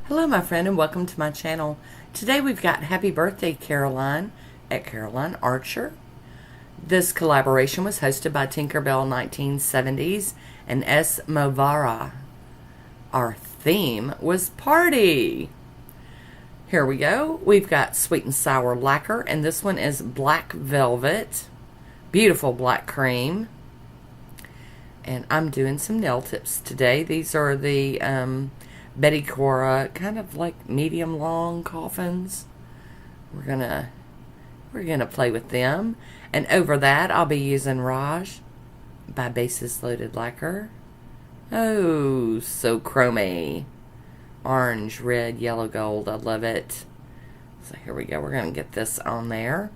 Hello my friend and welcome to my channel. Today we've got Happy Birthday Caroline at Caroline Archer. This collaboration was hosted by Tinkerbell 1970s and SheModern. Our theme was party. Here we go. We've got sweet and sour lacquer and this one is black velvet. Beautiful black cream. And I'm doing some nail tips today. These are the Maniology, kind of like medium long coffins. We're gonna play with them, and over that I'll be using Raj by Bases Loaded Lacquer. Oh, so chromy, orange, red, yellow, gold. I love it. So here we go. We're gonna get this on there.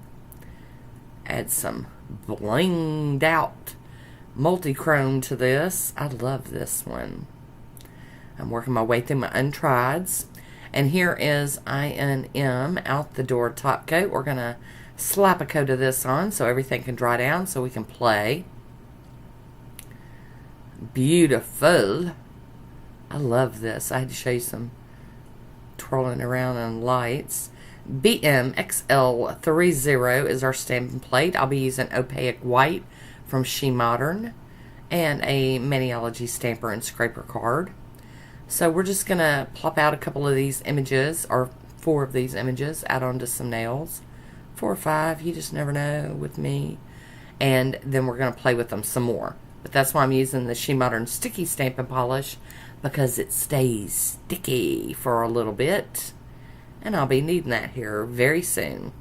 Add some blinged out multi-chrome to this. I love this one. I'm working my way through my untrieds. And here is I&M Out the Door top coat. We're going to slap a coat of this on so everything can dry down so we can play. Beautiful. I love this. I had to show you some twirling around in lights. BMXL30 is our stamping plate. I'll be using opaque white from SheModern and a Maniology stamper and scraper card. So we're just going to plop out a couple of these images, or 4 of these images, out onto some nails. 4 or 5, you just never know with me. And then we're going to play with them some more. But that's why I'm using the SheModern Sticky Stamping Polish, because it stays sticky for a little bit. And I'll be needing that here very soon.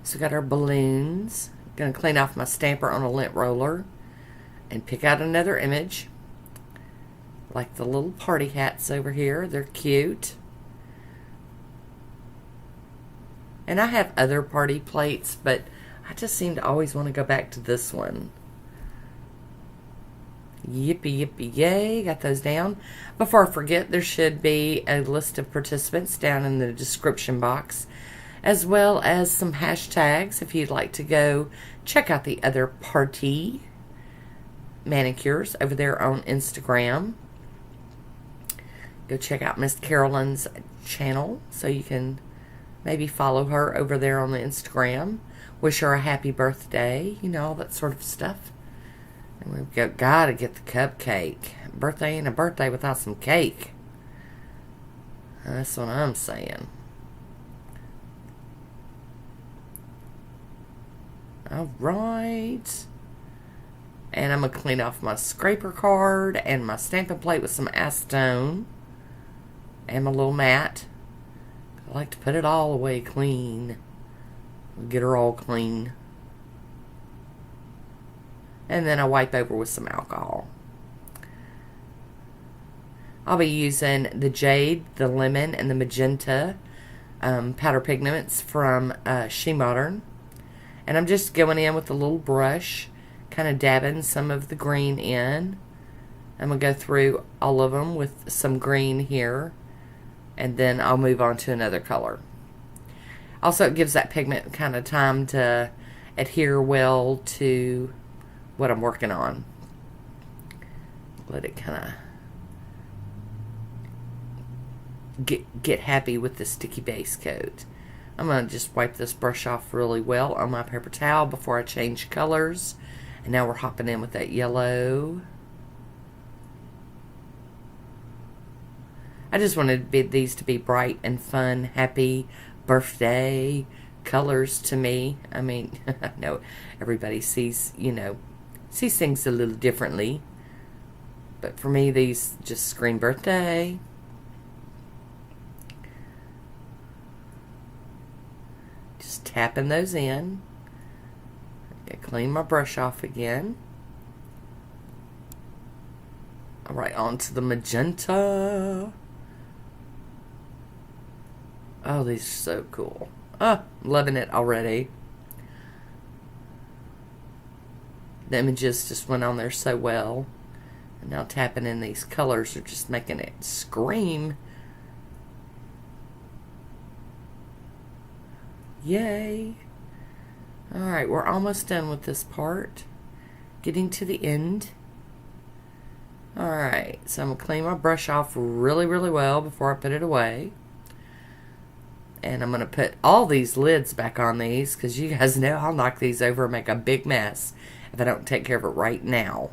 So we got our balloons. Going to clean off my stamper on a lint roller and pick out another image. Like the little party hats over here. They're cute. And I have other party plates, but I just seem to always want to go back to this one. Yippee, yippee, yay. Got those down. Before I forget, there should be a list of participants down in the description box, as well as some hashtags if you'd like to go check out the other party manicures over there on Instagram. Go check out Miss Carolyn's channel so you can maybe follow her over there on the Instagram. Wish her a happy birthday, you know, all that sort of stuff. And we've got to get the cupcake. Birthday ain't a birthday without some cake. That's what I'm saying. Alright. And I'm going to clean off my scraper card and my stamping plate with some acetone. And my little mat. I like to put it all away clean. Get her all clean. And then I wipe over with some alcohol. I'll be using the jade, the lemon, and the magenta powder pigments from SheModern. And I'm just going in with a little brush, kind of dabbing some of the green in. I'm going to go through all of them with some green here. And then I'll move on to another color. Also, it gives that pigment kind of time to adhere well to what I'm working on. Let it kind of get happy with the sticky base coat. I'm going to just wipe this brush off really well on my paper towel before I change colors. And now we're hopping in with that yellow. I just wanted these to be bright and fun, happy birthday colors to me. I mean, I know everybody sees, sees things a little differently. But for me, these just scream birthday. Just tapping those in. I clean my brush off again. All right, on to the magenta. Oh, these are so cool. Oh, loving it already. The images just went on there so well. And now tapping in these colors are just making it scream. Yay. Alright, we're almost done with this part. Getting to the end. Alright, so I'm going to clean my brush off really, really well before I put it away. And I'm going to put all these lids back on these because you guys know I'll knock these over and make a big mess if I don't take care of it right now.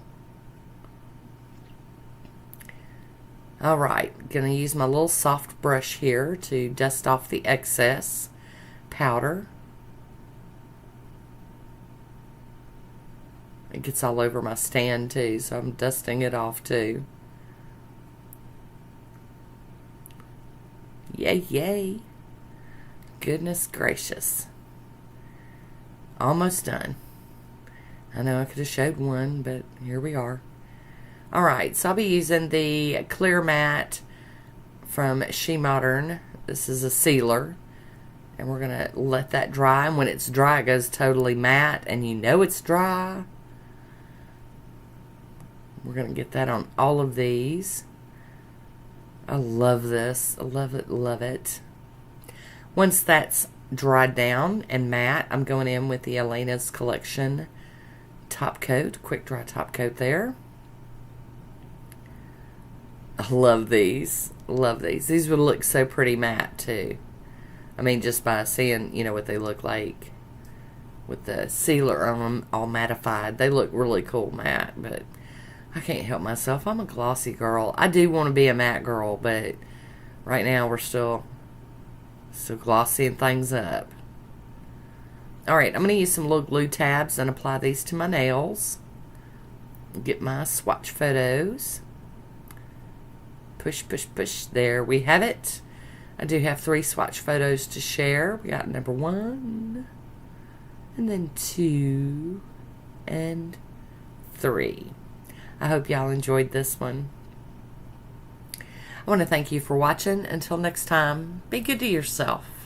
Alright, going to use my little soft brush here to dust off the excess powder. It gets all over my stand too, so I'm dusting it off too. Yay, yay. Goodness gracious. Almost done. I know I could have showed one, but here we are. Alright, so I'll be using the clear matte from SheModern. This is a sealer. And we're going to let that dry. And when it's dry, it goes totally matte. And you know it's dry. We're going to get that on all of these. I love this. I love it, love it. Once that's dried down and matte, I'm going in with the Elena's Collection top coat. Quick dry top coat there. I love these. Love these. These would look so pretty matte too. I mean, just by seeing, you know, what they look like with the sealer on them all mattified. They look really cool matte, but I can't help myself. I'm a glossy girl. I do want to be a matte girl, but right now we're still glossying things up. Alright, I'm going to use some little glue tabs and apply these to my nails. Get my swatch photos. Push, push, push. There we have it. I do have 3 swatch photos to share. We got number 1, and then 2, and 3. I hope y'all enjoyed this one. I want to thank you for watching. Until next time, be good to yourself.